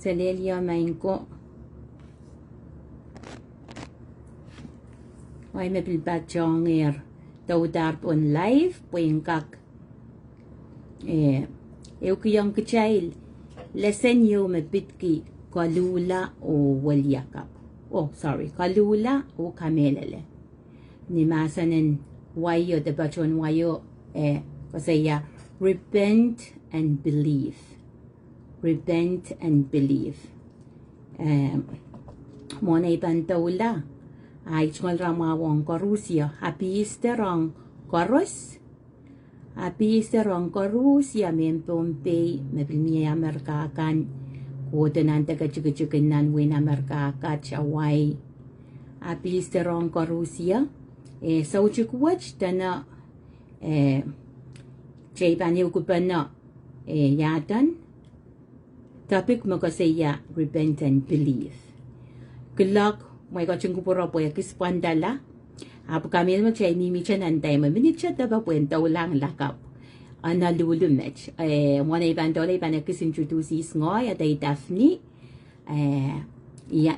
Kamehlele mainko. Why me bilbat jonger daudar on live poingkak eukiyang kchail lesson yo me bitki Koluhla o walyakap. Oh, sorry, Koluhla o Kamehlele. Ni masanin wayo de bachon wayo kasi repent and believe. Repent and believe. Mona ibantawla. Ay chungal ramawang korusya. Happy Easter ang koros. Happy Easter ang korusya. Mempompey. Mabilmiya Amerikakan. Kuto nanta kachukachukin nan win Amerikakat Hawaii. Happy Easter ang korusya. Sauchukwach dana Jayban yukupan na yatan. Topic mo kasi repent and believe. Good luck. May kachong kupuro po yung kispandala. Apo kami naman siya mimi siya nantay mo. Minit siya taba po yung taulang lakap. Analulumech. Mwana iban dola iban na kisintroduces ngoy at ay Daphne.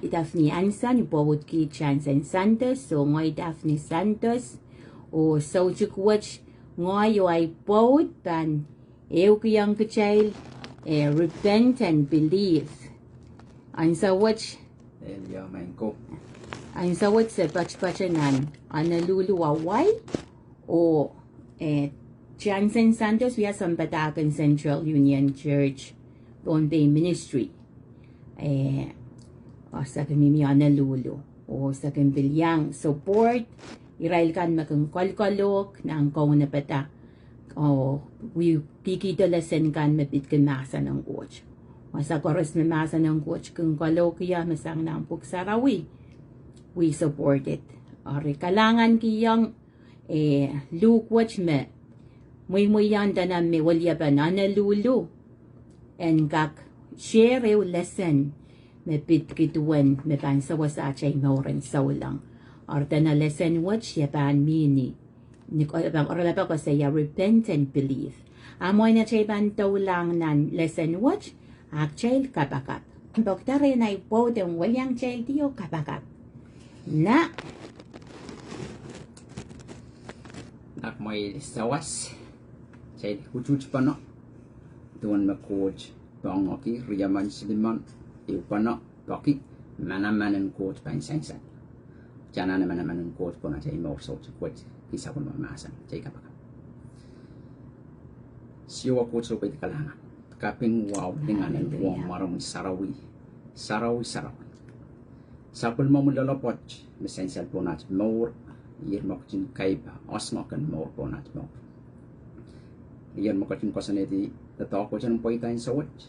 Daphne Ansan. Ipawod ki Chansen Santos. So ngoy Daphne Santos. O Sauchukwach ngoy yo ay pawod pan. Ew kiyang kachayl. Repent and believe. Ang sawach. Ang sawat sa bach-bachanan, analuluwaway o Jansen Santos, we have some Batacan Central Union Church, Bombay Ministry. O sa kamimi analulu, o sa kambilyang support, irail kan makangkolkolok na ang kauna pata. O kikidalasan kan mapit kamasa ng coach. Masa koros mamasa ng coach kung kolokya masang ng puksarawi. We support it. Ori kalangan kiyang Luke watch me. Muy yan na me walya ba na lulu. And kak share a lesson me pit kituan me pan sa wasa chay moren saulang. Or na lesson watch ya pan mini. Orala pa ko saya repent and believe. Amoy na chay pan lang nan lesson watch. Child kabakat. Doktore na ipo den walyang child diyo kabakat. Na nak may sawas child huchuch pa no tuan ma coach tong oki riyaman siliman iu pa no toki manamanan coach pa insensan jana na manamanan coach po na chay mo so coach isa po mamasan chay kabakat siwa coach so pwede kalangan kaping wow dengan ang buwang marong sarawi. Sapul mo mula lopot, mesensal po natin more, iyan mo kachin kaiba, osmokan more po natin more. Iyan mo kachin kosaneti, tato ko dyan po itayin sa watch.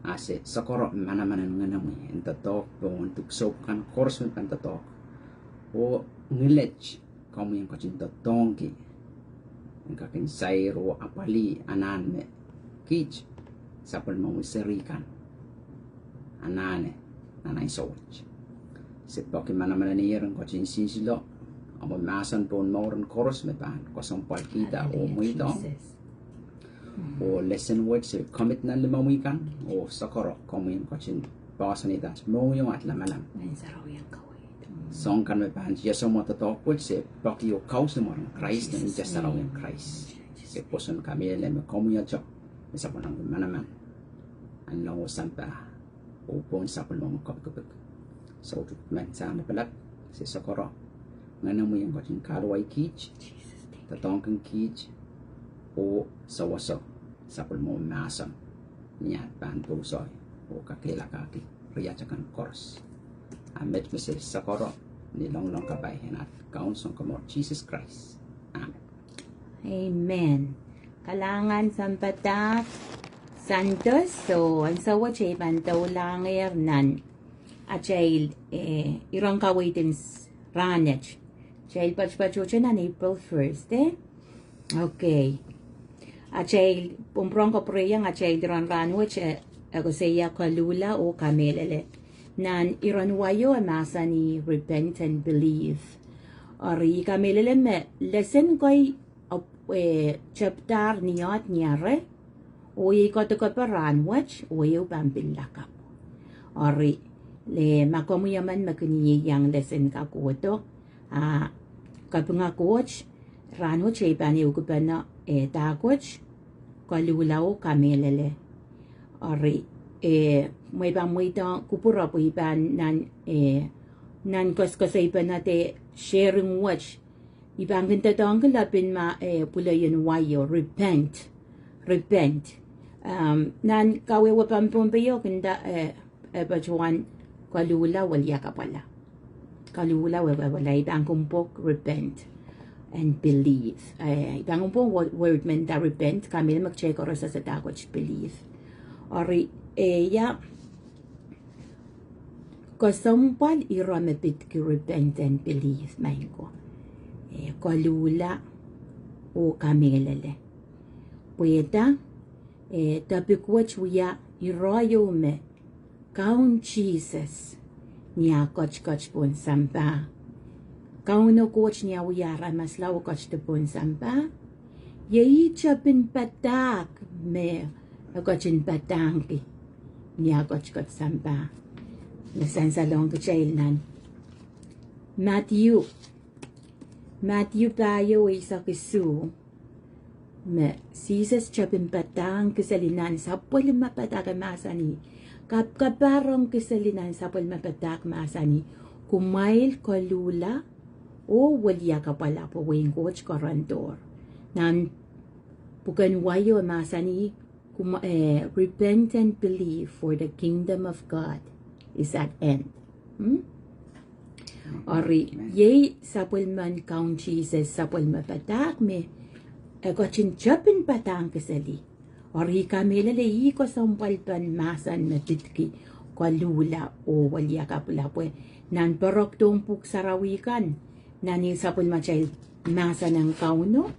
Ase, sakoro manamanan nga namoy, ang tato po, ang tuksop kan, korsman kan tato. O ngilech, kamo yung kachin tatongki, ang kakin sayro, apali, anan me, kich, sapul mo musirikan, anane, nanay sa watch. Sipok mana-mana niya rin ko sinsilo. Amo masan po mauran koros me pan. Kosong palkita o muito. O lesson words commit na limawikan. O sakoro komin ko sin basan itas mo yung at lamalam. Song kan me pan. Yeso mo tatok words paki o kaus mo rin Christ na just saraw yung Christ. Siposon Kamehlele me komuya chok. Isa po nang manaman. Ang lango sampa. Upon sapul mo kapag. So man sana palat si sakoro ngana mo yung kachin kalway kich tatong kang kich o sawaso sapul mo masam niya pan pusoy o kakila kaki riyachakan kors amet mo si sakoro nilong kabay at kaunsong kamor Jesus Christ. Amen. Amen. Kalangan sampatak Santos so ang sawa chay pantaw lang nan a child irang kawaitins ranech child pachpachucha na April 1st okay a child pumprong ko preyang a child ran ranwech ako saya Koluhla o Kamehlele nan iran wayo amasa ni repent and believe ori Kamehlele me lesson koy chapter niyat niyare o ikato ka paranwech o yung pambilakap Ori le makomuyaman makuni yang lesson ka kuto kapunga coach rano chebani ukupana ta coach Koluhla Kamehlele. Ori may bang may tang kupura po iban nan koskosay pa nate sharing watch ibang kinta tang kalapin ma pula yun wayo repent nan kawe wapang pumpeyo kinda bachuan Koluhla walya kapala Koluhla wala ibang kumpok repent and believe ibang kumpok word men da repent kami na mag-check oras sa takot believe ori ya kosampal iramepit ki repent and believe main ko Koluhla Kamehlele pueda tapikwach wiya irayo me kaun Jesus niya koch pun samba kauno coach niya wiya ramaslaw koch te pun samba yei chapin patak me kochin patangki niya koch samba nasan sa long jail nan Matthew tayo isa kisu me Jesus chapin patang kisalinan sa pwede mapatak masani kaparong kisalinan sa pwede mapatak masani kumail Koluhla walya ka pala po wing coach karantor nan bukan wayo masani repent and believe for the kingdom of God is at end Ori ye sapul man kaun Jesus sapul mapatak me kochin chapin patang kisali Ori Kamehlele ko sampal pan masan na titki Koluhla walya ka pula po nan parok tumpuk sarawikan nani sapul machay masa ng kauno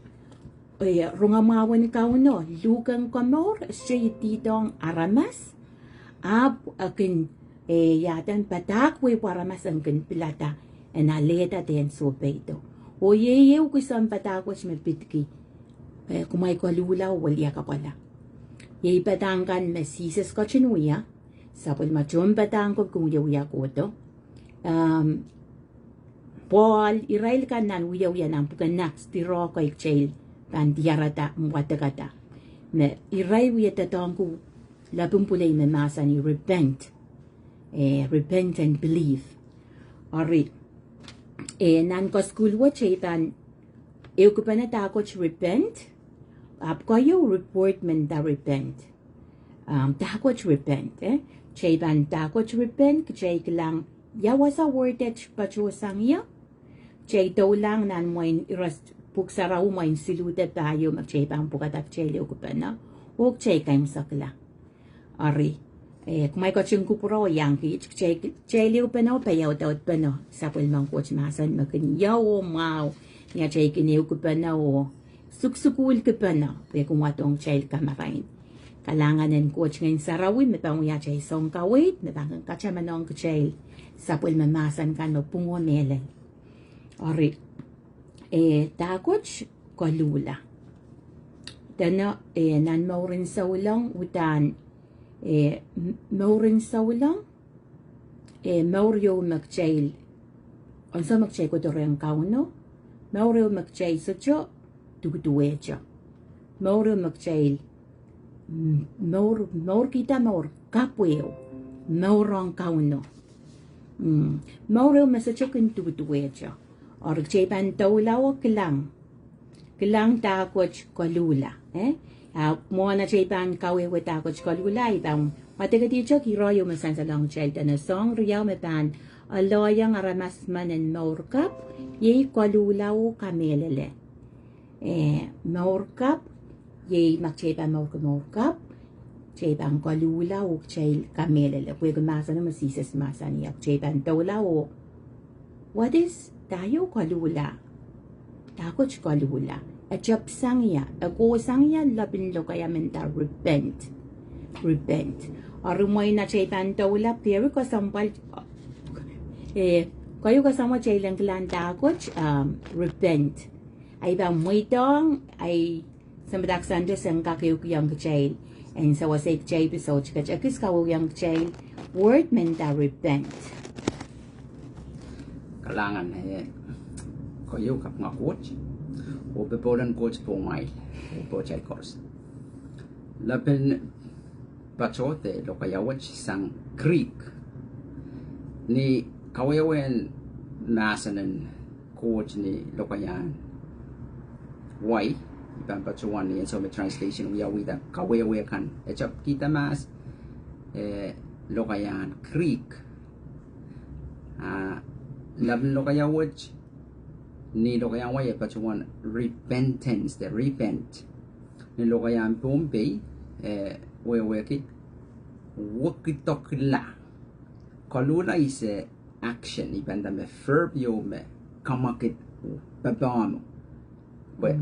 rungamawan kauno lugang kamor straight ditong aramas akin yatan patak we paramas ang pilata aleta ten sopeito yeyew kusam patakwas me pitki kumay Koluhla walya ka pala yei patangkan me Jesus kochinuya sapul machon patangko kumuya koto Paul Israel kan nan uyaw yan pukan next tiro ko jail pan diarata mwatagata me Israel uya tatangko labung pulay me masani repent and believe ori nan ko school wa chaitan ko pa na takot repent ap kayo report men da repent takot repent chaitan takot repent chay lang yawa sa word pachusang ya chay daw lang nan moin iras puksaraw moin silute tayo magchay pang pukatak chay ko pa na huwag chay kayong sakla ari kumay ko ching kupuro yang ki chay liw pa na payaw daw pa na sapul mang coach masan makin yaw mau nga chay kiniw ko pa na suksukul ko pa na kung watong chay kamarain kalanganan coach ngayon sarawin may panguya chay song kawit may pangang kachamanong chay sapul mamasan kan mo pungomele ori takot Koluhla dana nan maurin sa ulang utan maurin sa ulang mauryo magchay onsa magchay ko doreng kauno mauryo magchay sa jo tugutuwecho mauryo magchay maur kita maur kapweo maurong kauno mauryo masacho kun tugutuwecho or chaypan tawlaw kilang takot Koluhla mo na chaypan kawe takot Koluhla ibang matigaticho kiroyo masan sa long chelta na song riyaw mepan aloyang aramas manen maurkap ye Koluhla Kamehlele maurkap ye magchaypan maurkap chaypan Koluhla chay Kamehlele pwede masa na masisas masa niya chaypan tawlaw what is tayo Koluhla takot Koluhla at japsang ya agosang ya labin lo kaya menta repent arumoy na chaypan tawla pero kasampal kayo kasama chay lang klan takot repent ay bang moitong ay sa madaksan do sang kakayukiyang chay And so was ek jay episode ka akis ka yang jay word menta repent. Kalangan kayo kap nga coach o bepolan coach po mai o po chay course lapen pachote lo kaya wach sang creek ni kawayawen nasanan coach ni lo kaya why ibang pachuan ni so may translation uya wida kawayawe kan echap kita mas lo kaya creek laban lo kaya wach ni lo kaya waya pachuan repentance the repent ni lo kaya pompe we ki wakitok la Koluhla is action ibanda me verb yo me kamakit babamo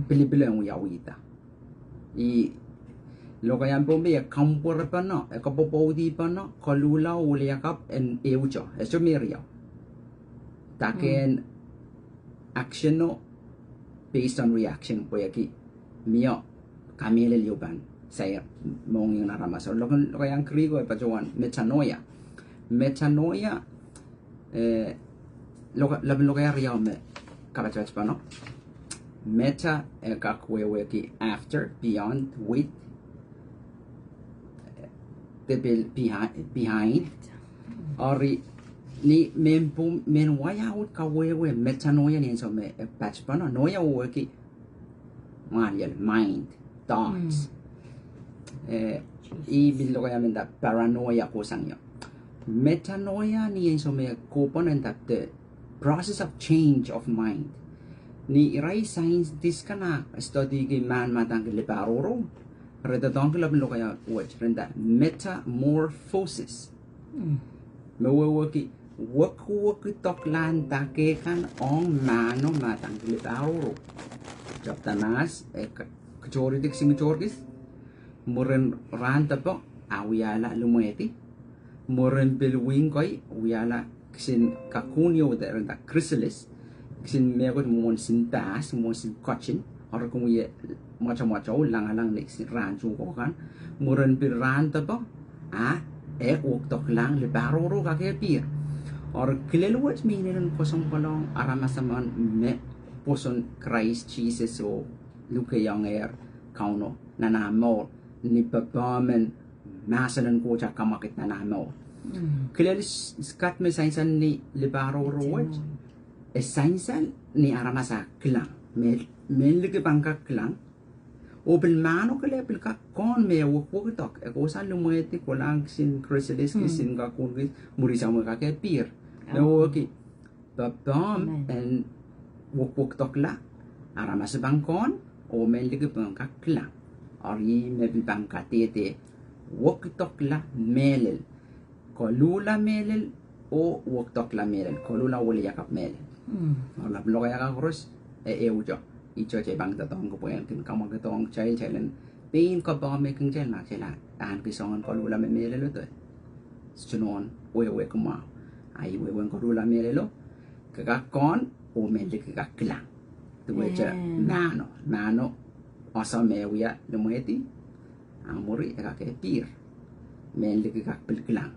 pilipila yung yawita i lo kaya pompe kampur pa no kapopodi pa no Koluhla uliakap en eucho eso mirio taken action no based on reaction po yaki mio Kamehlele ban saya mong yung naramasan lo kaya ang krigo ay pachuan metanoia lo kaya riyaw me kapachach pa no meta kakwewe ki after beyond with behind ori ni men waya ut kawewe metanoia ni so me patch pa no noia ki mind thoughts ibig lo kaya menda paranoia ko sangyo metanoia ni so me component of the process of change of mind ni irai scientist kana study ki man matang liparoro reda dong lo kaya watch renda metamorphosis mewo ki wak toklan take kan ong mano matang liparoro jab tanas kejoridik sing jorgis muren ranta po awiyala lumeti muren bilwing koy awiyala kisin kakunyo da renta chrysalis kisin megot mon sin tas mon sin kochin or kung ye macho lang nek sin ranchu ko kan muren bil ranta po uk tok lang le baroro ka ke pir or kilelwat minen kosong kolong aramasaman me poson Christ Jesus o luke yang kauno nanamo ni papamen masalan ko cha kamakit nanamo kilel skat me sainsan ni libaro roach sainsan ni aramasa klang men lege bangka klang open mano kele ka kon me wo tok ko san lumeti ko lang sin chrysalis sin ka kun murisa mo ka ke pir no ki papam and wok tok la aramasa bangkon o men lege bangka klang Ari mebil bangka tete wok la melel Koluhla melel o wok la melel Koluhla wali yakap melel la bloga yakap terus ujo ijo cai bang tatong ko poen kin kamang tatong cai len pin ko ba me kin cai na cai la an ki songon Koluhla melel to sunon we kuma ai we Koluhla melel lo kakakon o melel kakaklang tu ja nano asa mewia lumeti amuri ka ke pir men le ka pelklang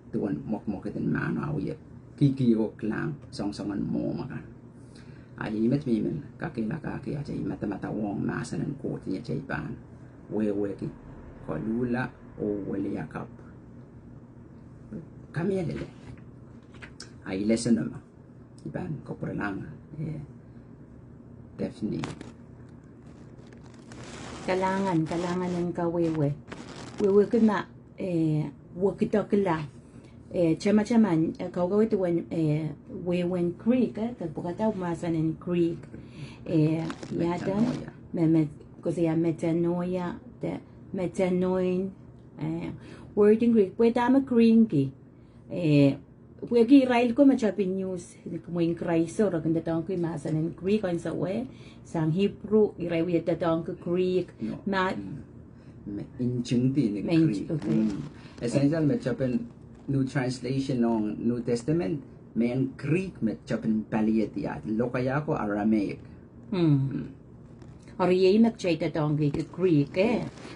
tuan mok den mana awie kiki o klang songan mo maka ai met mi men ka ke la ka ke aja mata wong masanan ko ti aja ban we ki Koluhla o wali yakap Kamehlele ai lesson ma iban ko prelang definitely Kalangan ng kawewe kuna wakitokla chama kawewe tuwan wewen creek kagpukata umasan in creek yata kasi metanoia metanoin word in Greek pwede ama kringi Pwede Israel ko machapin news kumuing Kraiso ro kanda taong ko masan in Greek on sa we sang Hebrew Israel wi taong ko Greek ma in di ni Greek essential machapin New Translation ng New Testament may Greek machapin paliyat ya lo kaya ko Aramaic Or ye mak chay ta tong Greek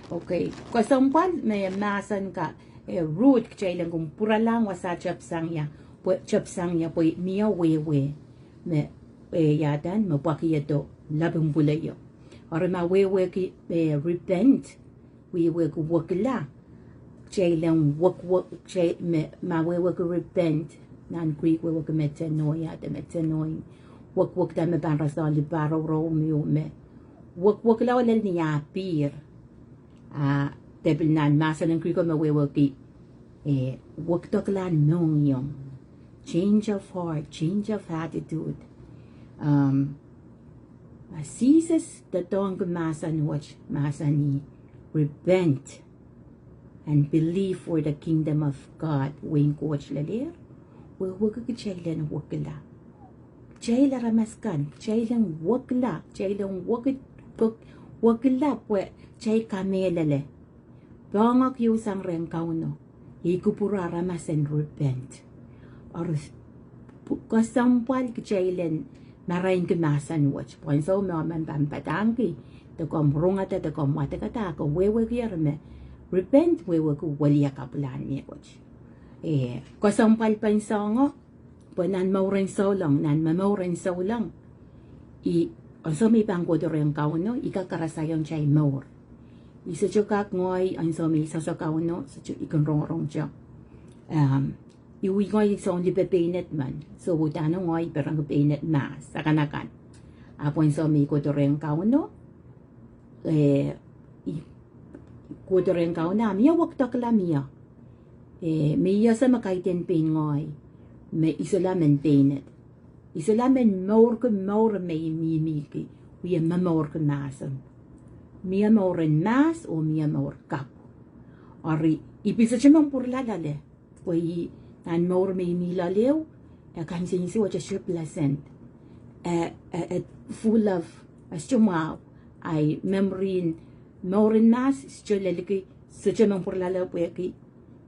Okay. Kasampal may masan ka root chay lang kung pura lang wasa chapsang ya po miya wewe me yadan mapaki yato labang bulayo. Or ma wewe ki repent wewe ku wakla chay lang wak chay ma wewe ku repent nan Greek wewe ku metanoia de metanoin wak da me ban rasal libaro ro me wak la wala niya pir debil nan masa ng Greek ma wewe ki wak toklan nong yung change of heart, change of attitude. Jesus the tong masa watch masa ni repent and believe for the kingdom of God. Wing coach lalir wag ka chaylan wakla chayla ramaskan chaylan wakla chaylan wakla pwe chay Kamehlele bangak yu sang rengkaw no ikupura ramas and repent or kasampal chaylan marain kemasan watch point so man pampatangki to komrunga ta to komwata kata ko wewe kierme repent wewe ku walia kapulan ni watch kasampal pansongo nan mauren so lang nan mamauren so lang also may pangko do rin kaw no ikakarasayang chay maur isa chukak ngoy ang so may sasakaw no sa ikon rong siya iwi ngoy so only pepenet man so butano ngoy perang pepenet mas sa kanakan apon so may ko do rin kaw no ko do rin kaw na miya waktak la miya miya sa makaiten pingoy may isola maintain it isola men more may mimiki we mamor ka masan miya more mas o miya more kap ori ipisa chimang purlalale we nan more may milalew kan sinisi what a pleasant full of astumao I memory more mas stilaliki sa chimang purlalale we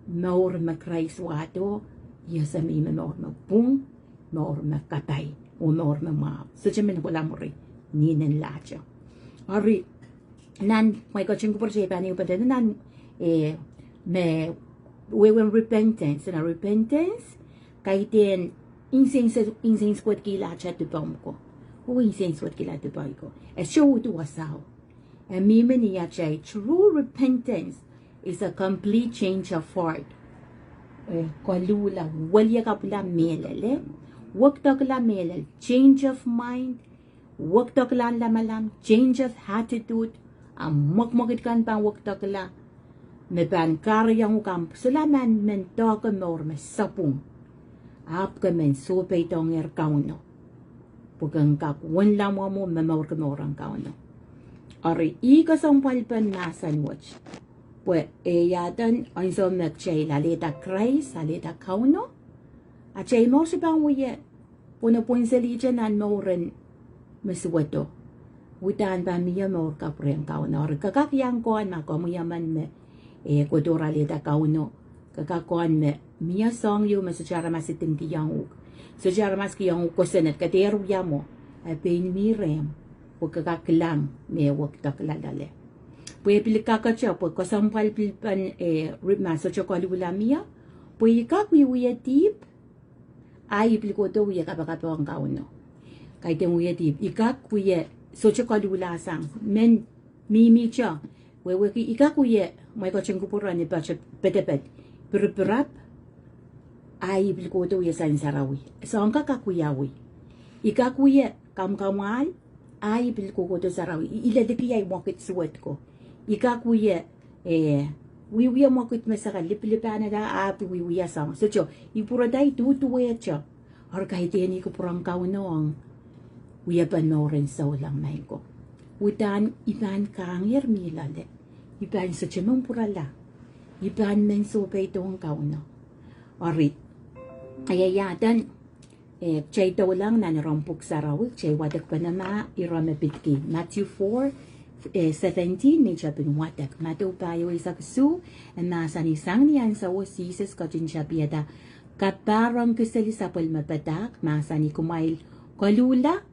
maur makray swato yasa may maur mapung maur makatay o maur mamaw so chamin wala mo rin ninin lacho ari nan may coaching ko por siya pani upad nan me when repentance na repentance kahit din insense kwat kila chat to pom ko o insense kwat kila to pom ko show to wasaw mimi niya chay true repentance is a complete change of heart. Koluhla, walya kapula melele, wag takla melel, change of mind, wag takla lamalam, change of attitude, magmagit kan pang wag takla, me pan karyang kamp, sulaman men taka mor me sapung, ap ka men supay tong kauno, pugang kap, wan lamo mo memor ka morang kauno. Ari, ikasampal pan nasan watch. Pues yatan ang so chay lalita Christ lalita kauno at chay mo si pang uye puno po sa lijan nan mo rin masuwato utan pa miya mo kapreng kauno or kakakyang koan mako mo yaman me kudura lalita kauno kakakuan me miya song yu masachara masiting kiyang sachara mas kiyang kosenet kateru yamo ay pain mi rem kakakilang me wak takladale Pwede pilikakacha po kasampal pilpan maso Koluhla miya pwede kakwi uya tip ay pilikoto uya kapakato ang kauno kahit yung uya tip ikakwi so Koluhla sang men mimi cha wewe ki ikakwi may kocheng kupura ni pacha petepet piripirap ay pilikoto uya sa sarawi so ang kakakwiyawi ikakwi kamkamal ay pilikoto sarawi iladiki ay wakit suwet ko ikakuya wiwiya mo kut masaka liplipana da api wiwiya sang so cho ipura dai tutuwe cho or kahit yan ko purang kauno ang wiya ban mo rin sa ulang may ko utan iban kangyer milale iban sa chimong purala iban men so pay tong kauno orit ayayatan chay to lang na narompok sa rawik chay wadak pa nama iramapitki Matthew 4:17 may siya pinwatak. Mataw payo isak su, ang nasa nisang niyan sa Jesus ko dyan siya piyada. Kaparang kusali sa palmapatak, masa ni kumail Koluhla,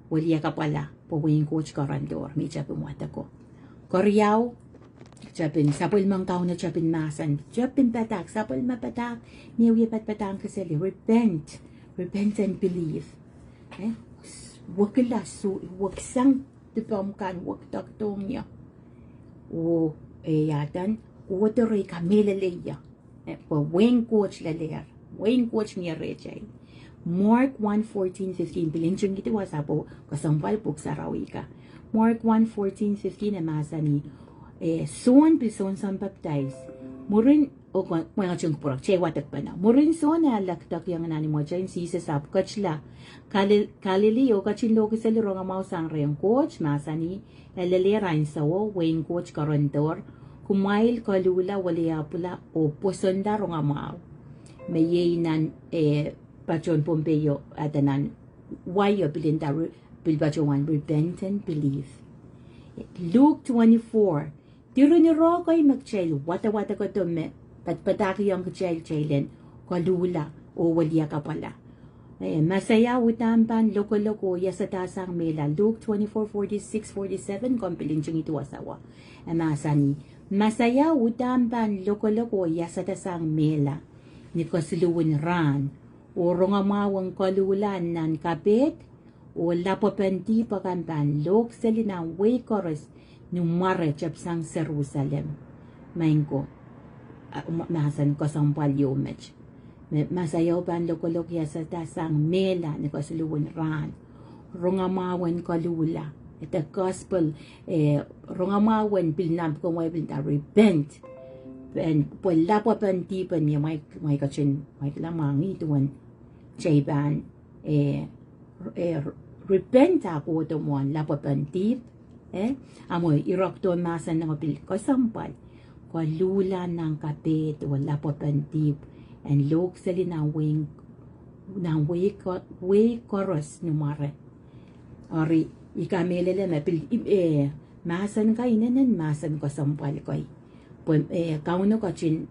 waliya ka pala. Pawing coach karandor, mi chapin wata ko. Koryaw, chapin, sapul mangkaw na chapin masan, chapin patak, sapul mapatak, niwi patpatang kasali, repent and believe. Wakila su, waksang tupamkan, waktak niya. O, yatan, uwatory Kamehlele ya. Pawing coach laler, wing coach niya rechay. Mark 1:14-15 bilinjong ito wasapo kasampal pug sarawi ka. Mark 1:14-15 amasa ni son pison san baptize. Murin o mga chung purak che watak pa na. Murin son na laktak yang nani mo chain si sap kachla. Kalili o kachin lo kisali ronga mau sang reyang coach masa ni lalele rain sawo wing coach karontor kumail Koluhla waliya pula o posonda ronga mau. Mayay nan Pachon Pompeo atanan why you bilinda bilbacho one repent and believe. Luke 24 tiro ni Rokoy magchail wata ko to me patpataki yung chail Koluhla o waliya ka pala. Masaya utampan loko-loko yasatasang mela Luke 24:46-47 kompilin chung ito asawa. Masani masaya utampan loko-loko yasatasang mela ni kasiluwin ran o rongamawang Koluhla nan kapit o lapapanti pakampan lok salinang way chorus numare chapsang Jerusalem. Maingo masan ko sang palyomech. Masayaw pan lokolok sa tasang mela ni kasiluwin ran rongamawan Koluhla. Ito gospel rongamawan pilnab ko may pinta repent. And wala pa pantipan niya may kachin may lamang ituan chayban repent ako tumon la pa pantip amoy irokton masan ng pil ko sampal Koluhla ng kapit wala pa pantip and lok sali ng way chorus numare ori Kamehlele mapil masan kainan masan ko sampal koy kauno kachin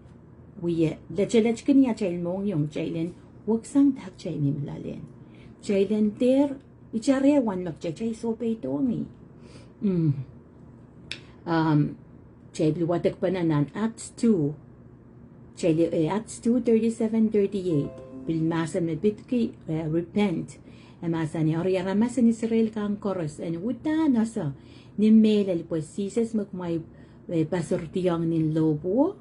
wiye lech kanya chail mong yung chailin wag sang tak chay ni malalen chailin ter ichare wan magchay so pe tongi chay watak pananan Acts 2 chay Acts 2:37-38 bilmasan me bitki repent amasan ni ori ramasan Israel kang chorus and uta nasa ni melal pues sises magmay pasurtiyang nin lobo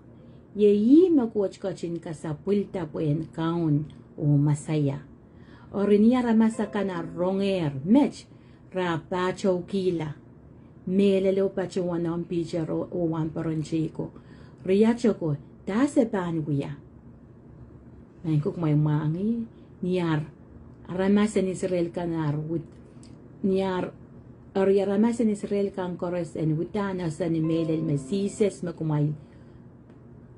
yeyi magwatch kachin ka sa pulta puen kaun o masaya orinia ramasa ka na ronger mech ra pacho kila melalo pacho wanang picture o wan paronchiko riyacho ko dase panguya may kuk may mangi niyar ramasa ni Israel kanar wud niyar Oriaramasan Israel kang chorus and wutana sa ni melel mesises makumay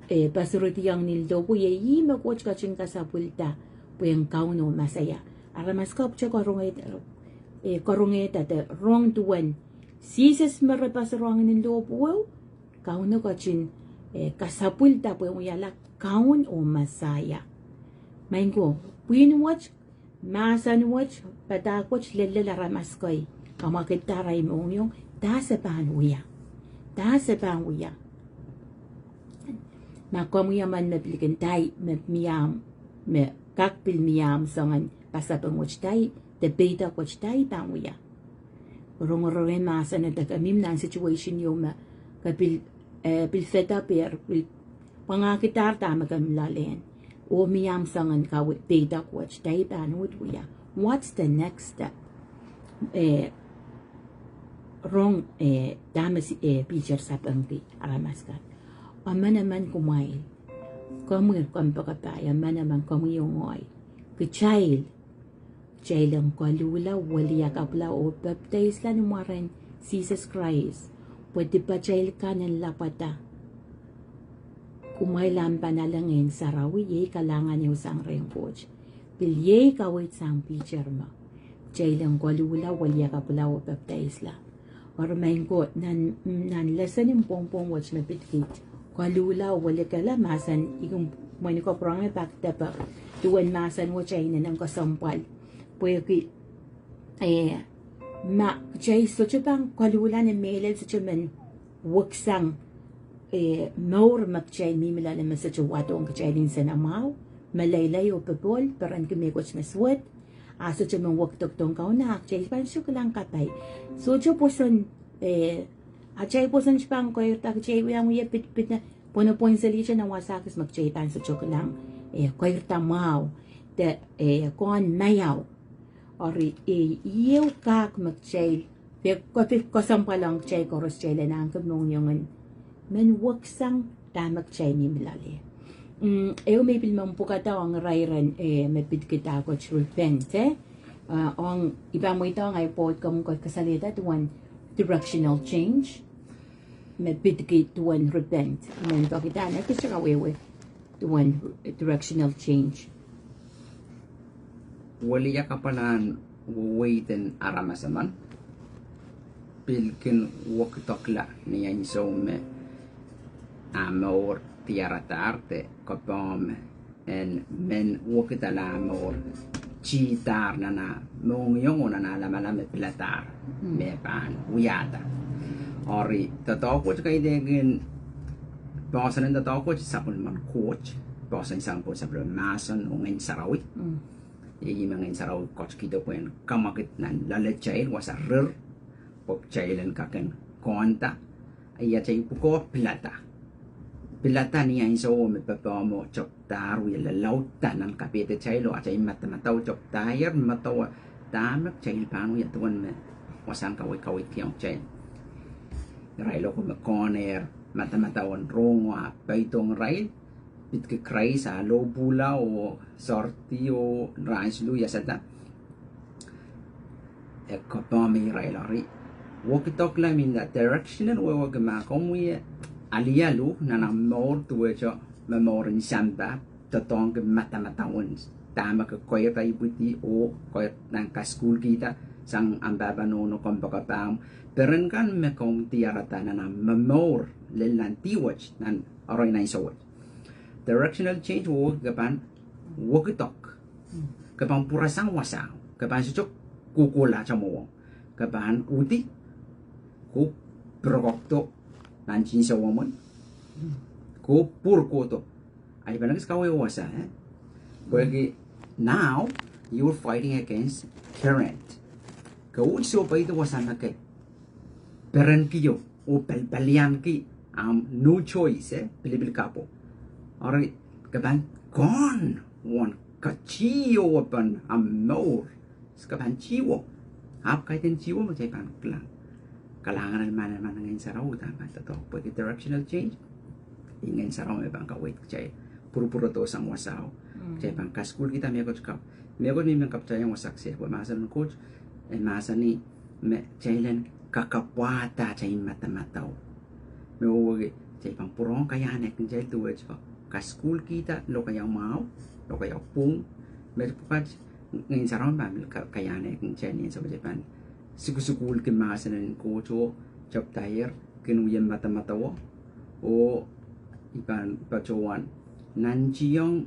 pasurutiyang nildo puye yi magwatch kachin ka sa pulta puyang kauno masaya aramas kop cho korungeta te rong tuwan sises marapasarong nildo puyo kauno kachin kasapulta puyang uyala kaun o masaya maingo puyin watch masan watch patakwatch lelelaramas koy kamakitaray mo yung dasa panuya makomuya man mablikan tay miyam me kakpil miyam sangan pasapang watch tay debate watch tay panuya rongororen masa na tagamim na situation yung kapil pilseta per pangakitar tama kamlalen o miyam sangan kawit data watch tay panuya. What's the next step? Rong damas picture sa pangti aramas ka ama naman kumail kamu kampakapaya ama naman kamu yung oy child ang Koluhla waliya kapla o baptize la numaran Jesus Christ pwede pa child ka ng lapata kumailan panalangin sa rawi kalangan yung sang reng coach pilye kawit sang picture mo child ang Koluhla waliya kapla o baptize la or main ko nan lesson yung pong watch na pitkit Koluhla wala kala masan ikong mani ko prong pakta pa tuwan masan watch ay nan kasampal puyo ki ma jay so bang Koluhla na melel so men waksang maur magchay mimila na sa wato ang kachay din sa namaw malaylay o pabol paran kumikos maswat aso men waktok tong kau na jay pan syuk lang katay so poson achay poson spang ko ta jay yang ya pit na pono point sa licha na wasakis magchay tan sa lang ko tamaw te kon mayaw ori iyo kak magchay ko sampalang chay koros chay na ang kumong yung men waksang tamak chay ni milali may pilmang pukata ang rairan mapid kita ko repent ang iba mo ito ang iPod kung kasalita tuwan directional change mapid kita tuwan repent men to kita na kasi kawewe tuwan directional change waliya kapalan waitin aramasaman pilkin wakitokla niya insome amor tiaratarte kopom en men wakitala amor chitar nana mongyong na lamalame pilatar me pan uyata ori tatoko kay degen basan ng tatoko sa man coach basan sang po sa mason ungin sarawi yung saraw coach kita po yan kamakit nan lalatchayin wasa rir pagchayilan kaken konta ay chay puko pilata niya yung so may papamo chok taru yung lalautan ng kapite chaylo at chay matamataw chok tayar matawa damak chayil pano yung tuwan me wasang kawit kiyong chay raylo ko makoner matamatawan rongo paitong rail bit ke kray sa lobula o sorti o rice lu ya sata kopami railari wakitok la min that direction we wag ma komwe alialu na na mor tuwe cho memorin samba tatong matamatawan tama ke koy tay buti o koy nang ka school kita sang ambaba no kompaka pam peren kan me kom tiarata na memor lelantiwach nan aroy na isawat directional change wo kapan wakitok kapan purasang wasa kapan sucuk kukula chamo kapan uti ku prokto nanjin sa wamon ku purkoto ay banag kawe wasa porque now you're fighting against current kau so pa ito wasa na kay peren kiyo o palpalian ki no choice pilibil kapo Alright, kapan gone one kachiyo pan amor kapan chiwo hap kaitin chiwo mo chay pan kalangan naman ngayon sa raw tama to pag directional change ngayon sa raw may bang kawait chay puro to sang wasaw chay pan ka school kita may coach kap may kap chay yung wasak siya masa ng coach masa ni chaylan kakapwata chay matamataw may uwagi chay pan purong kayanek ng chay tuwa chay ka school kita lo kaya mau lo kaya pung medyo pukat ngayon sa ron ba kayane kung chani sa Japan sigusukul ke masa ng kocho chop tire kinuyam matamatawo o ipan pachuan nanjiyong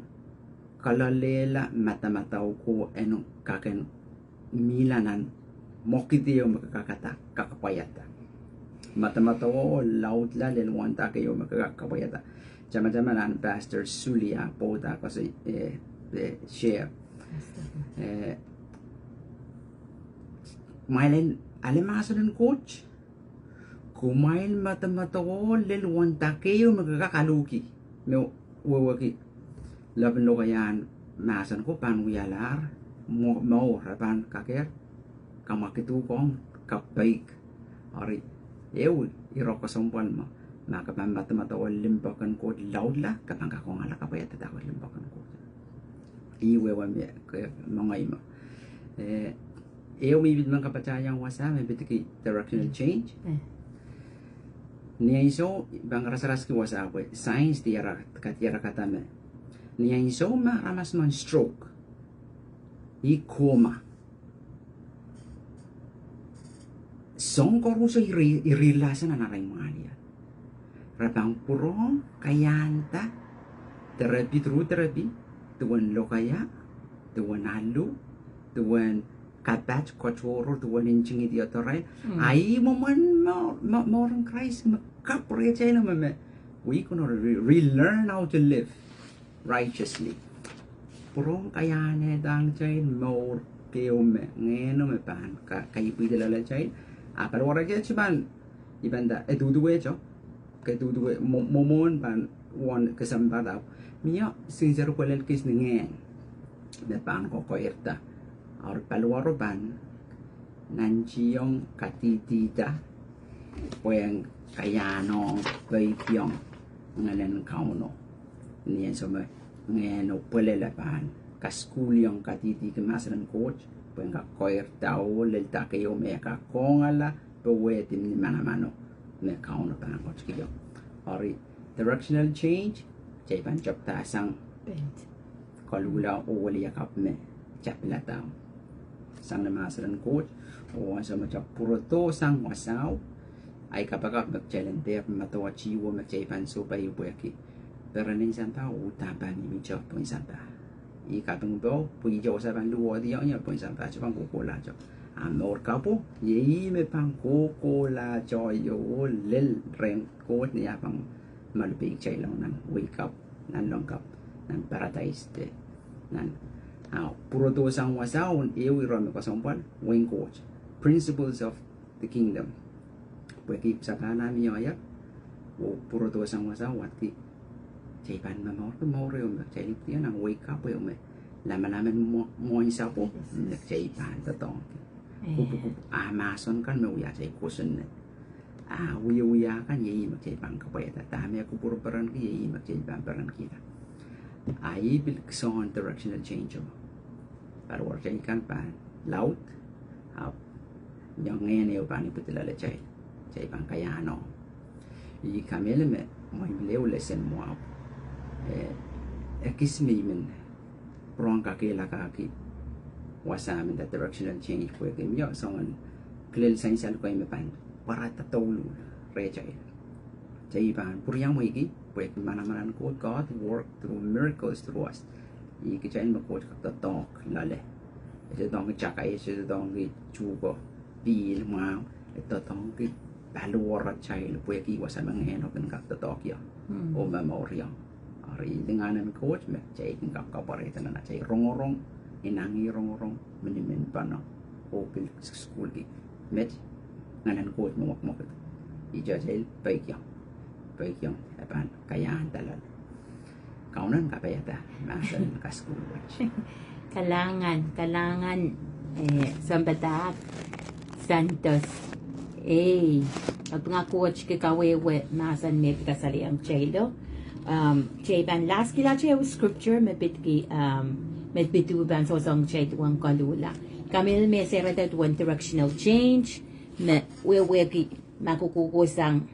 kalalela matamataw ko enong kaken milanan mokitiyo makakata kakapayata matamatawo lautla lelwanta kayo makakapayata Jama-jama nan Pastor Sulia po ta kasi share mailen alimasa ng coach kumain matamatawo lelwanta kayo magkakaluki no wawaki laban lo kayan masan ko panuyalar mo rapan kaker kamakitukong kapaik ari ew iroko sompan mo Makapan matamatawa limbakan ko laudla kapang kakong ala kapayat at ako limbakan ko iwewa mi mga ima may bit man kapatayang wasa may bit ki directional change niya iso bang rasaras ki wasa ko science tiara katame niya iso maramas man stroke coma song ko ruso irilasan na naray mga niya Rapang purong kayanta terapi tuwan lokaya tuwan halu tuwan kabat kochoro tu walin chingi dia torai ai moman more Christ kapre china me we can relearn how to live righteously prong kaya ne dang chain more kêu me nghe nó me pan kai pi de la chain a par wara je chiban ibanda edu duwe cho ke du duwe momon pan one kesambada mia sincero kwelel kis nge me pan ko irta or palwaro ban nanjiong katitita puen kayano peipiong ngalen kauno nien some ngeno pelele ban kaskuliong katiti kemasan coach puen ka koirta o lel takeyo me ka kongala pewetim ni mana-mano me kauno pan ko skiyo ori directional change jay pan chok ta sang Koluhla o wali yakap me chapila tao sang na masaran coach o sa macam puroto sang wasaw ay kapag magchelen der matawa chiwo magchaipan so pa yubuaki pero ning santa utapan ni micho po santa I kapag bo pugi jo sa ban luo di yon po santa chupang kukola jo amor kapo ye me pang kukola jo yo lel ren coach ni apang malupig chay lang nan wake up nan long up nan paradise de nan puro dosang wasaon iwiron ko sampal wing coach principles of the kingdom pweki sakana mi ya o puro dosang wasawan ki jaipan mamor ko more yung jai tiyan ang wake up yung me laman mo isa po jaipan tatong kupu amason kan me uya jai kusun uya kan yei mag jaipan kapayata tami aku puro peran ki yei mag jaipan peran kita I will on directional change para warga ikan pan laut yang ngayon yung pan iputila la chay pan kaya ano I Kamehlele me mo leo lesson mo kismi min prong kakila kaki wasa min that directional change po kim yo songon klil sainsal ko me pan para tatolu re chay pan puryang mo iki pwede mana-manan ko God work through miracles through us I kichain mo ko ka talk lale ito dong chakay ito dong chugo bil mau ito dong baluara chay pwede iwasan mga heno kan ka talk ya o memoria ari denganan coach me chay kan ka pareta na chay rongorong inangi rongorong menimen pano o pil school ki met nganan coach mo mo ija chay paikya yung apan kayaan talal kaunan kapayata masan kaskul kalangan sambatak santos pag nga coach ke kawewe masan me kasali ang chelo ban last kila chay scripture mebit ki medbitu ban so song chay tuwang Koluhla Kamehlele me sera that one directional change me wewe ki makukukusang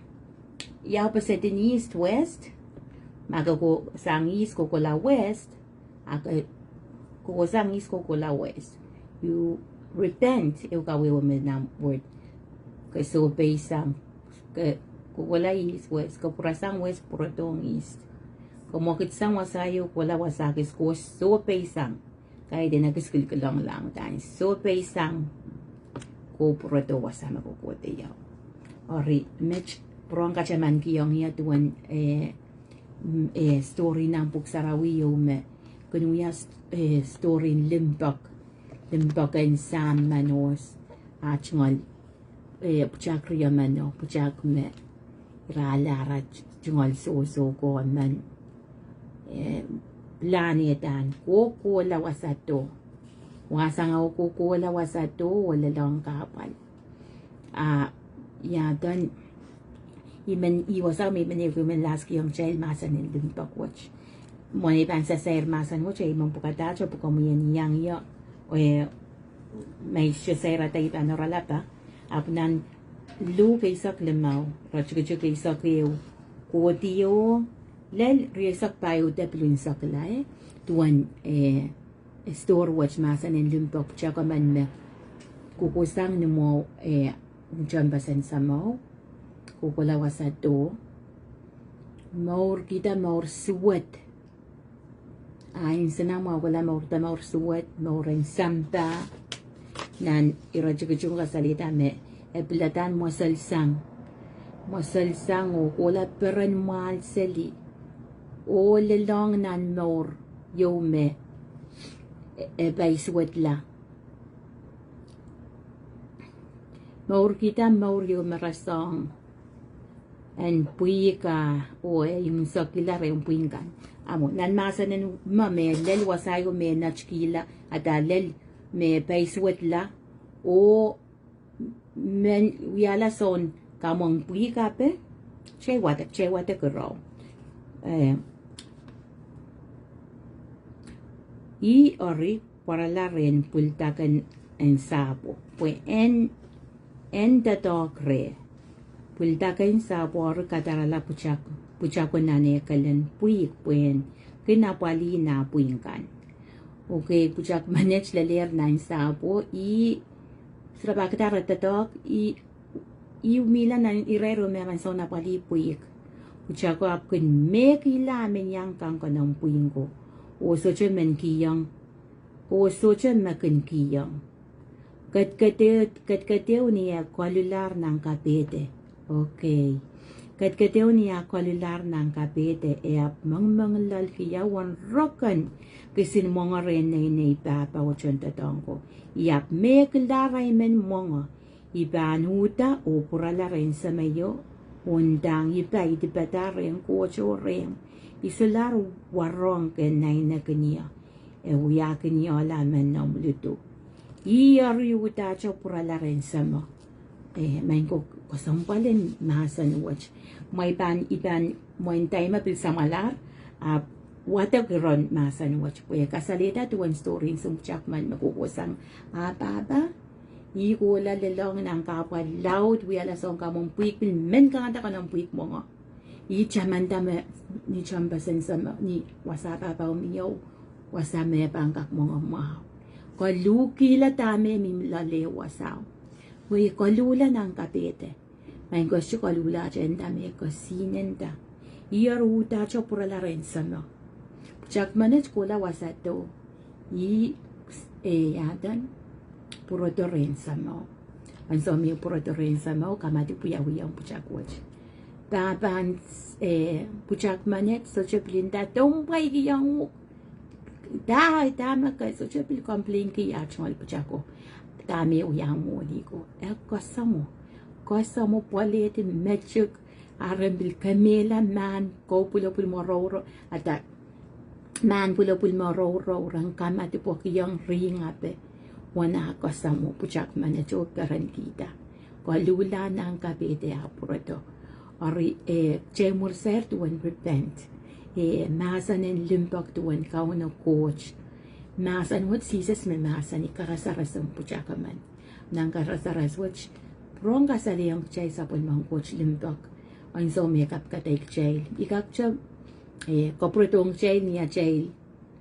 yaw pa sa din east west magako sang east kokola west sang east kokola west you repent eu kawewa me na word kasi so sang kokola east west kapurasang west puratong east kumokit sang wasayo kola wasakis ko so sang kaya din nagaskil ko lang tan so sang ko purato wasama ko kote yaw ori match prong kacaman kiyong ya tuan story ng puksarawi yung kunuya story limbak and sam manos achngol puchak riya mano puchak me ralara chngol so ko man planetan ko lawasato wasang ako ko lawasato wala lang kapal ya dan Iman iwasaw may maniguman last yung child masan in limbak watch. Muna ipan sa sir masan watch ay mong pukadacho pukamuyan yang yo o may siya sera tayo panorala pa apunan lu kaysak limaw rachugachug kaysak kayo kuwatiyo lel riyasak payo deplun saklay tuwan store watch masan in limbak tsaka man me kukusang ni mo jambasan sa mo kukula wasado maur kita maur suwat ayin sana maur suwat maur en sampa nan irajugajung kasalita me eblatan mosalsang o kola peran mal seli o lelong nan mor yo me baiswat la mor kita mor yo merasong en puika o yung sakila re yung puingan amo nan masanen mame lel wasayo me nachkila adalel me baiswat la o men wiala son kamong puika pe che wata kuro i ori para la ren pultakan en sapo pues en tatok re pultakan sapo or katarala puchako nane kalen puik puen kinapali na puingkan okay puchak manage laler na sapo i srabakatara tatok i umila na irero meron so napali puik puchako apkin mekila men yang kang kanang puingko o soche men kiyang o soche makin kiyang katkateo niya kwalular ng kapete okay katkateo niya kwalular ng kapete e ap mang lalkiya wan rokan kisin mga ren na ipapa o chontatong ko iap meklaray men mga iban huta o purala ren sa mayo undang ibay di bataren ko ren isular warong ke nai na kanya e uya kanya laman na muluto iyari uta cho purala ren sama main ko kasampalin masan watch may iban mo intay mapil samalar wata kiron masan watch puya kasalita tuwan story sum chakman makukusang baba ikola lelong ng kapwa loud wala song kamong puik men kanta ka ng puik mo nga i chamanda me ni chambasen sama ni wasapa pa umiyaw wasame pangkak mga mahaw kaluki la tame mimlale wasaw way kalula ng kapete may gusto kalula dyan dame kasinenda iyaruta cho purala rin sama chak manaj kola wasato i yadan puro to rin sama ang somi puro to rin sama kamati puyawiyang puchak watch Baban puchak manet so cheplinda tombay kiyang dahil tama ka so chepil complain ki actual puchako tami uyang mo ko kasamo palit mechuk arambil kamela man ko pulopul mororo ata man pulopul mororo rang kamati po kiyang ringape wana kasamo puchak manet so garantida kalula ng kapete apurato Ari Jemur ser tuan repent masan en limpak tuan kauno coach masan what seasons me masan ikarasaras ang puchakaman nang karasaras which pronga sa liyang chay sa pulmang coach limpak ang so makeup ka take jail ikak siya kopretong jail niya jail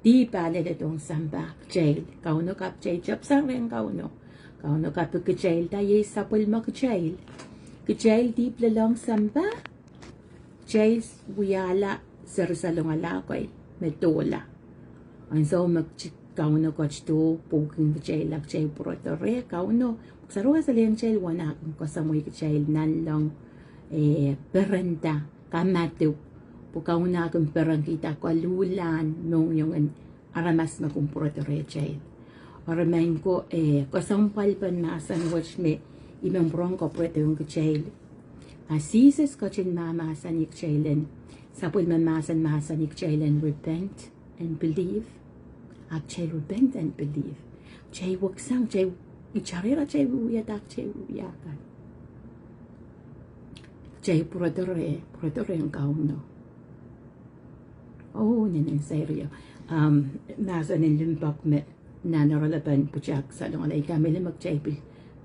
di pala detong samba jail kauno kap jail chap sang rin kauno kap ka jail tayo sa pulmang jail Jail di lang samba. Jail wiyala sarsalong alakoy metola. Ang so kauno coach to puking jail lak jail protore kauno sarwa sa liyang jail wana kung kasamoy ka jail nan lang berenta kamatu pukauna kung perang kita kalulan nung yung aramas makung protore jail. Aramain ko kasampal pan masan watch me imang bronco pwede yung jail. Asises ko chin mamasan ik jailen. Sapul mamasan ik jailen repent and believe. Ak jay repent and believe. Jay waksang jay icharira jay uyadak jay uyakan. Jay puradore yung kauno. Oh, ninin serio. Masan in limbak me nanaralaban puchak sa alay kami limak jay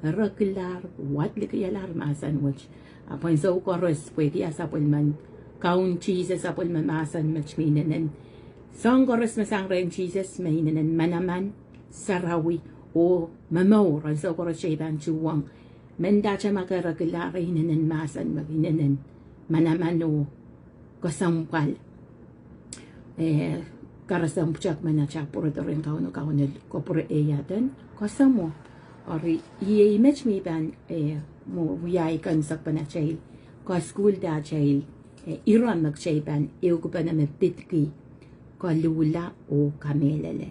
regular what likayalar masan which apon so koros pwede asapol man kaun cheeses apol man masan match minen song koros masang ren cheeses mahinen manaman sarawi o mamaw ran so koros shayban chuwang menda cha maka regular hinen masan maginen manaman o kasampal karasam puchak mana cha puro ren kaun ko puro eyatan kasamo Ori ye image mi ban mo wiyai kan sak pana chail ko school da chail iran mag chay ban ko pa na pitki Koluhla o Kamehlele.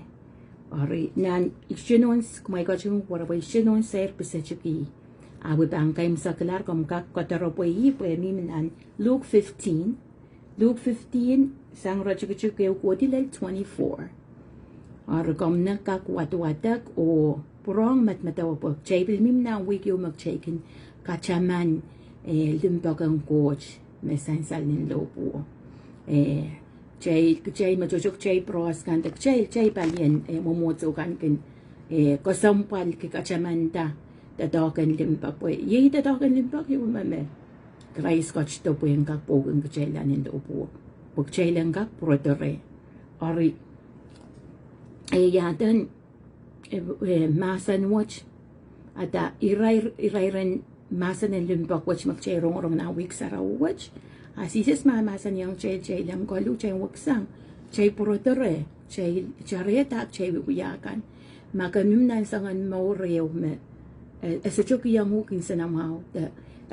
Ori nan iksinons kumay ko chung wara boy sinon ser pisachiki. Awi bang kaim saklar kom kak kotaro po mi minan Luke 15 sang rachuk eu kodilel 24. Ori kom na kak watwatak o purong matmatawa po chay mim na wikyo mag chaykin kachaman limpagang coach mesansal nin lopo chay machuchuk chay pros kan tak chay palien momoto kan kin kosampal ki kachamanta tatokan limpak po ye tatokan limpak yung mame Christ coach to po yung kakpogang chay lanin lopo pag chay lang kak protore ori yatan masan watch ata irairan masan and limpak watch magchay rong na week sa raw watch asisis mamasan yung chay lang kolu chay waksang chay protore chay chareta chay wiyakan makamim nan sangan maureo me asachok yang hukin sanamaw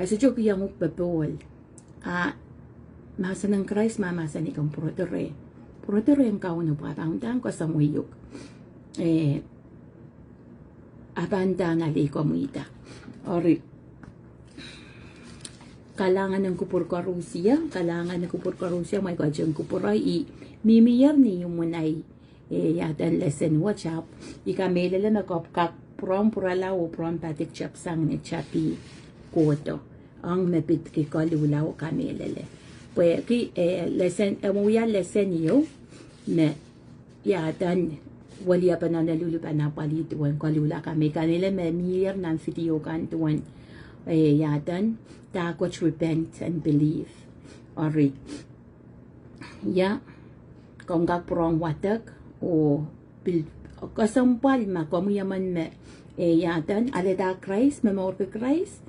asachok yang huk babol masan ng Christ mamasan ikang protore ang kawan ng patang ko sa muyok abanda na liko muita ori kalangan ng kupur karusia may kajang kupuray mimiyar ni yung munay yatan lesson whatsapp Kamehlele na kopkak prom purala o prom patik chap sang ni chapi koto ang mapit ki Koluhla o Kamehlele pues ki lesson amuya lesson yo me yatan wali apa na nalulupan na palituan Koluhla Kamehlele me miyar ng video kan tuwan yatan takot repent and believe ori kung purong watak o kasampal makomuyaman me yatan aleda Christ memor ke Christ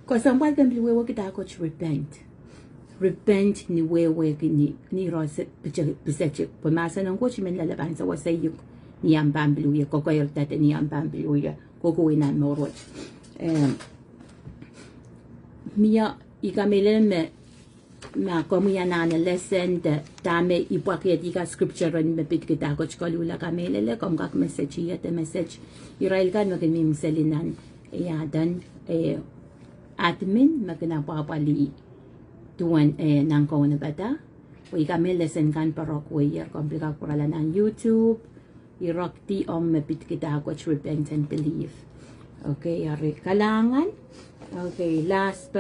kasampal kan bilwewa kita takot repent ni wewe ni roset pisachik pemasa ng coach men lalaban sa wasayuk ni ang bambiluya kokoyor tate ni ang bambiluya kokuinan morot Mia Kamehlele me komuya na lesson de dame ipaket ika scripture me pit kita coach Koluhla Kamehlele kom kak message message Israel kan magmim selinan dan admin magna papali tuan nang ko na bata we kami lesson kan parok we yer komplika kurala ng YouTube irakti me pit kita coach repent and believe okay yari kalangan okay last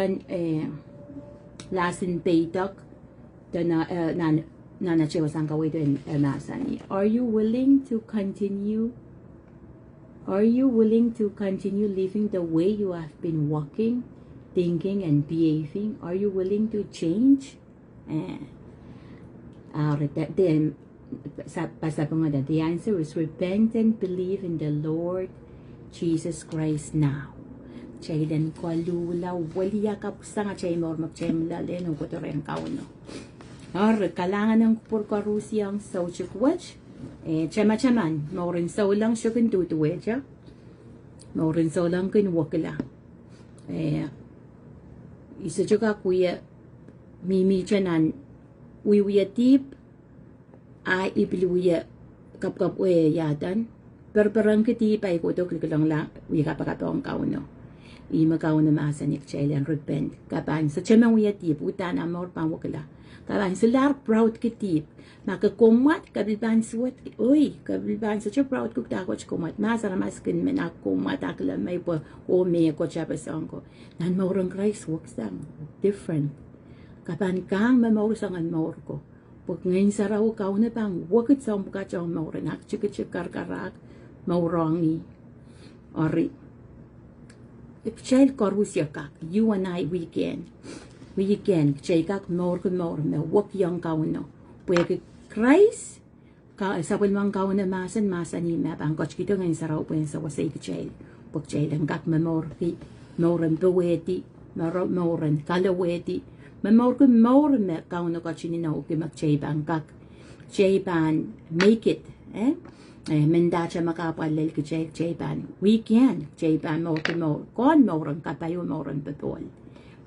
in paytok na chewa sang kaway din masani are you willing to continue living the way you have been walking thinking and behaving are you willing to change then the answer is repent and believe in the Lord Jesus Christ now Chaylan Koluhla waliya kapsa nga chay mor magchay mlale no kotoreng kauno kalangan ng purka Rusiyang sauchikwach chama-chaman maurin saulang syukin tutuwecha maurin saulang kinwakila isa juga kuya mimi chanan wiwiya tip ipiluya kap yatan perperang kiti pa ikoto kliklang lang wika pakatong kauno imakaw na masanik chaylan repent kapan sa chamang wiyatip utan amor pangwakala kapan sa lar proud kitip makakumat kabilban suwat kabilban sa cha proud kuk takot kumat masara maskin menakumat akla may po o me ko chapasang ko nan maurang Christ waksang different kapan kang mamaursang an maur ko pag ngayon sa raw kaw na pang wakit sa mga chong mauran chikar karak maurang ni ori if child korusya kak you and I we can chay kak more me wak yang kauno pwede Christ ka sabol mang kauno masan ni me bang coach kito ngayon sa raw pwede sa wasay child pag child ang kak memorki moran beweti moran kalaweti memor me kauno coach ni na uki mag chay bang kak chay ban make it Menda siya makapalil ko Japan. Weekend, Japan mo kon mo rin kapayo mo rin patol.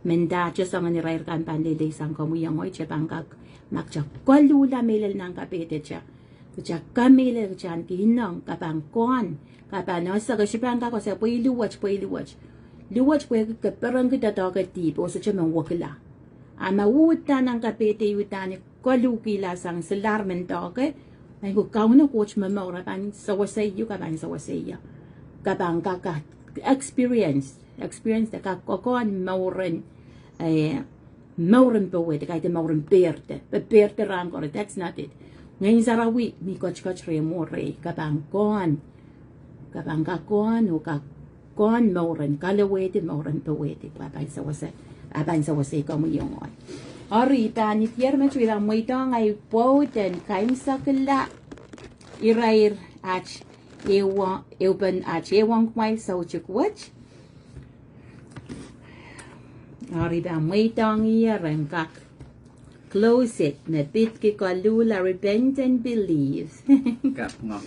Menda siya sa manirair kan panlilay sang kamuyang mo Japan kag makcha Koluhla melel nang kapete siya. Kaya Kamehlele siya kinang kapang kon. Kapang nasa kasipan ka ko sa luwach. Luwach po kaparang kita dagat tipo sa siya mawakila. Ama wuta ng kapete yuta ni Koluhla sang salarmen dagat. Ay ko kauna coach mamora pan sa wasay kapang sa wasay kapang kaka experience na kakokon mauren mauren pawede kahit mauren perte ram ko that's not it ngayon sa rawi mi coach remore kapang kakon o kakon mauren kalawede mauren pawede kapang sa wasay ko mo yung on Arita ni tier me chwila mo ito ngay poten kaim sakla irair ach ewan kwai so chikwach Arita mo ito ang iyarang kak close it na bit ki Koluhla repent and believe kap nga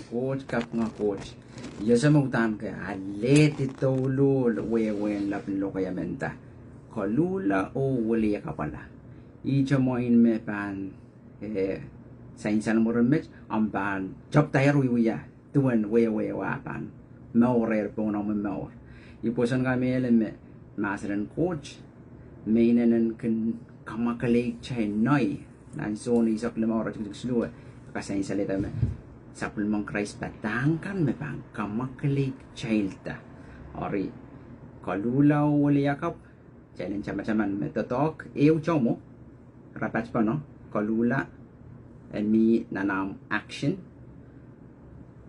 coach yasa mo tan ka alet ito lul wewen lapin lo kaya menta Koluhla o wali ka pala Ija mo in me pan sa insan mo rin ang pan job tayo wiya tuwan wa pan maurer po na maur ipusan kami me masaran coach mainan kan kamakalik chay noy nan so ni sak lemor tuk sluwa kasi insan leta me sapul mong Christ patangkan me pan kamakalik child ta ori Koluhla wali yakap challenge macam me totok chomo rapat pa no Koluhla mi nanam action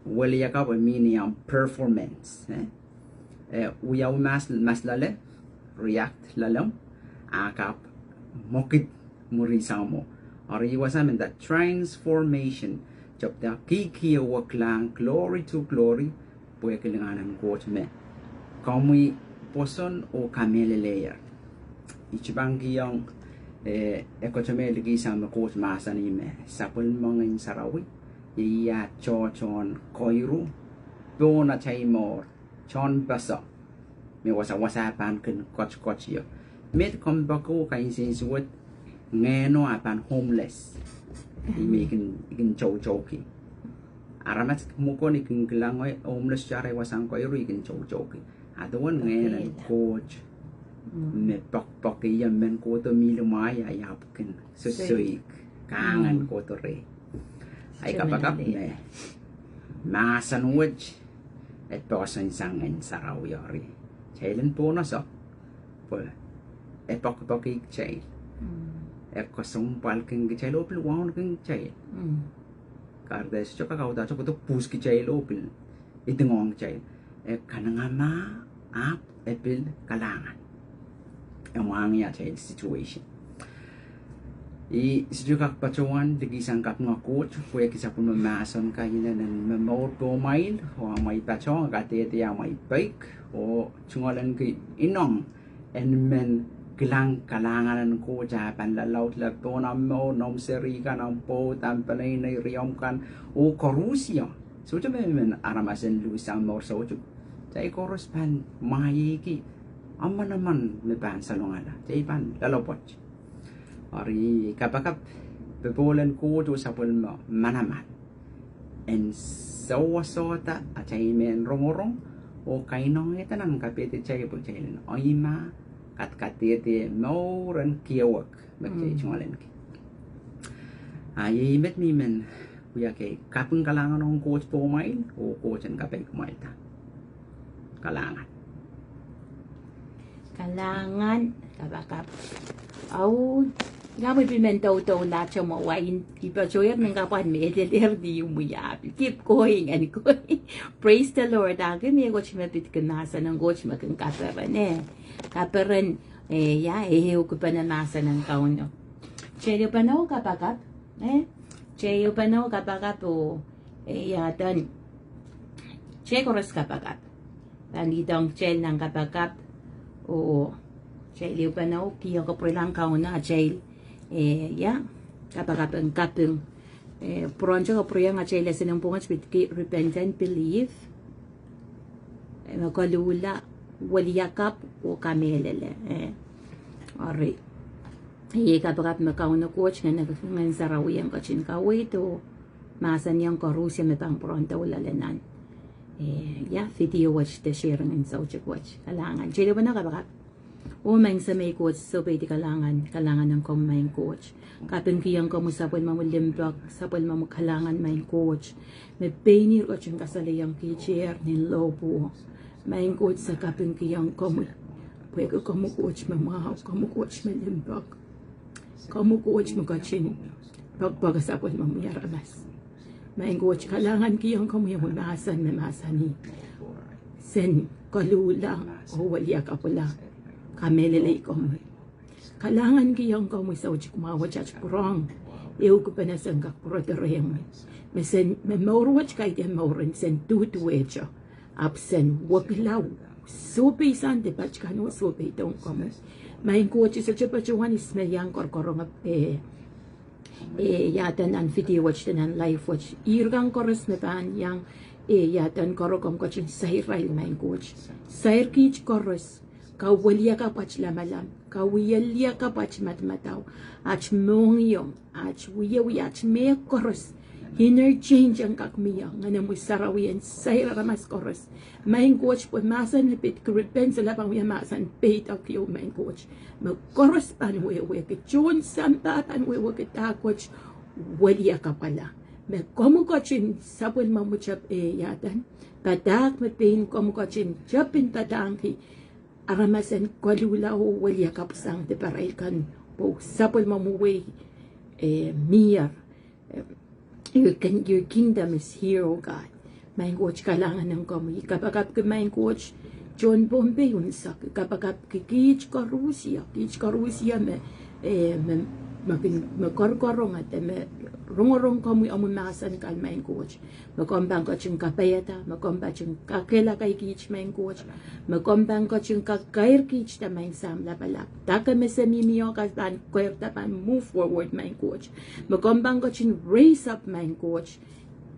wali yakap mi niyang performance uyaw maslale react lalam akap mokit murisamo ari wasamen that transformation job da kikiya waklang glory to glory puwe kilinganan coach me kamui poson o Kamehlele ichibang giyang ekotomel gisang coach masa ni me sapul mongin sarawi iya chon koiru dona chaimor chon basa me wasa pan kun coach yo met kom bako kain sin suwat ngeno apan homeless me kin chow ki aramat muko ni kin klangoy homeless chare wasang koiru kin chow ki adon ngenan coach me pok iya men ko to mi lumaya yapkin susuik kangan ko to re ay kapagap me masan waj at posan sangan saraw yori chailan po na so po pok ik chay ko sumpal king chay lopil wawn king chay kardes cho kakauta cho to pus ki chay lopil itengong chay kanangama ap epil kalangan ang ya situation sejak pacuan degi sangkap ngakut kue kisah pun memason kayaknya dan memau domain o mai pacong kate dia mai baik o cungolan ke inong en men gelang kalangan ko japan la laut la tona mo nom seri kan ampo tampalay na riom kan o korusya so men aramasen luisang mor so tay korospan mai ki amma naman me pan salongala tay pan lalopot Ari kapakap bepolen ko to sa pulmo manaman en sawasota atay men rongorong o kainong itanan kapete chay po chaylin oima katete moran kiawak bagchay chungalen ki ay met mi men kuya kay kapung kalangan ng coach po mail o coach ang kapay kumail ta kalangan kapakap Gamay pimento na siya mo wain ipachoyat ng kapan me di umuyapi. Keep going and going. Praise the Lord. Agad may coach mapit kanasa ng coach makang kaperan Kaperan hehew ko pa na nasa ng kauno. Cheyo pa na kapakap. Cheyo pa na kapakap o yatan. Chekoras kapakap. Tanditong chel ng kapakap o cheyo pa na kiyo ko pre lang kauno chel kapag Pronto ka priya nga chay lesson ng pungat with repent and believe. Koluhla, waliyakap o Kamehlele. Alright. Kapag makauna coach nga nagkakangan sa rawiyang kachin kawito, masan yung korusya may pang pronto ulalanan. Video watch the sharing and social watch. Kalangan. Chile ba na kapag umang sa may coach, so pwede kalangan ng main coach. Kapag kiyang mo sapol mamulimbak, sapol mamukalangan main coach. May painir o yung kasalayang kichir, nilopo. Main coach sa kapag kiyang mo. Pwede ko mo coach mamahaw, mo coach malimbak. Mo coach mo kachin. Pagpagasapol mamuyaramas. Main coach kalangan kiyang mo yung masan ni. Sen Koluhla o waliyak apula. Kamehlele ko mo. Kalangan kiyang mo sa uji kumawa chach purong. Ew ko pa na sang kakprotereng. Mesen memorwach kay di morin sen tutuwecho. Absen waglaw. Sope sante pach kano sope tong ko mo. Main coach sa chupachuan is may yang korkorong yatan an video watch dan live watch. Irgang koros na pan yang yatan korokong coach sahirail main coach. Sahir kich koros. Kawaliya ka pach lamalam. Kawiyaliya ka pach matmataw. Ach mongyong. Ach wiyawi ach me koros. Interchange ang kakmiya. Nga na musarawiyan sahira ramas koros. Main coach po masan hipit kuripen sa lapang masan peit akyo main coach. Magkoros pan wewe kichun sampa pan wewe kita coach waliya ka pala. Magkomukochin sapul mamuchap yatan. Padak mapain komukochin chapin tatangki. Aramasan Koluhla o waliya ka pasang deparay kan po sapul mamuwe miyar. Your kingdom is here, O God. Main coach kalangan ng kami. Kapag main coach John Bombe yun sa kapag kich Russia makorkorong at rungorong kami amunasan kal main coach. Makombang ko yung kapayata, makombang yung kakela kay kich main coach, makombang ko yung kakair kich ta main samla palap. Taka mesamimiyo kasban kwerta pan move forward main coach. Makombang ko yung raise up main coach.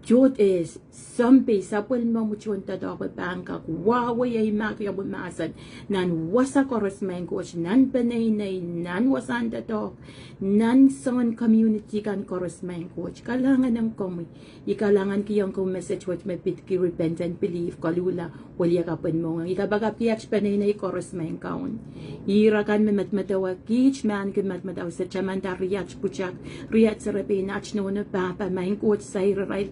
Jod is sampai sapul mamuchon ta do bangka wawa ay makya bumasan nan wasa koros main coach nan panay nan wasan ta do nan son community kan koros main coach kalangan ng komi ikalangan kiyang ko message what may pitki repent and believe Koluhla waliya ka pen mo ikabaga piach panay koros main kaun irakan me matmatawa kich man kin matmataw sa chamanda riach puchak riach sarapinach no na papa main coach sa irail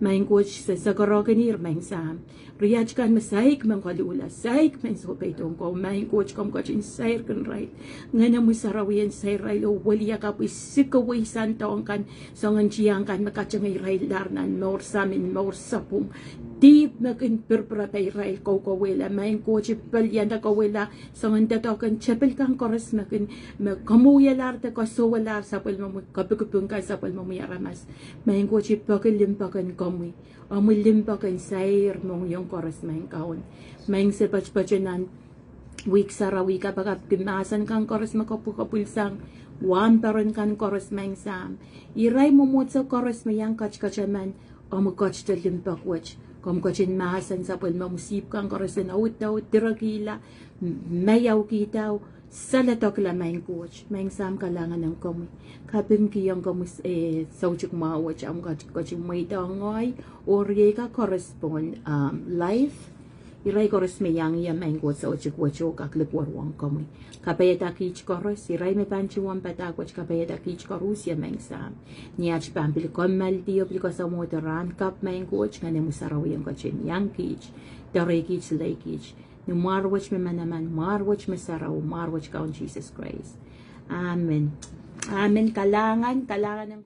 main coach sa sagoroganir main sam riach kan masaik man Koluhla saik man so petong ko main coach kom coach in sair kan right ngana mo sarawian sa railo waliya ka pu sikaway santong kan songan chiyang kan makachangay rail darnan nor samin nor sapum deep makin perpratay rail ko wela main coach palyanda ko wela songan tatokan chapel kan koras makin kamuyalar ta ko so walar sapul mo kapikupung ka sapul mo yaramas main coach pakilimbakan kami amulimbakan sair mong yung koras main kaon main sepach-pachanan week sarawi kapag gimasan kang koras makapulsang wamperon kan koras main sam iray mo mo sa koras mayang kach-kachaman amukach ta limpak wach kachin masan sapul mamusip kang koras na utaw tiragila mayaw kitaw salatok la main coach main sam kalangan ng kami kapim kiyang kamus sauchuk mawach am kaching may dangoy or ka correspond life iray koros mayang ya main coach sauchuk wacho kaklikwarwang kami kapayata kich koros iray may panchiwang patakwach kapayata kich koros ya main sam niach pampil komal diyo pliko sa motoran kap main coach nga nemusaraw yung kachin yang kich taray kich lay kich marwach me manaman, marwach me saraw, marwach kaon Jesus Christ. Amen. Amen. Kalangan ng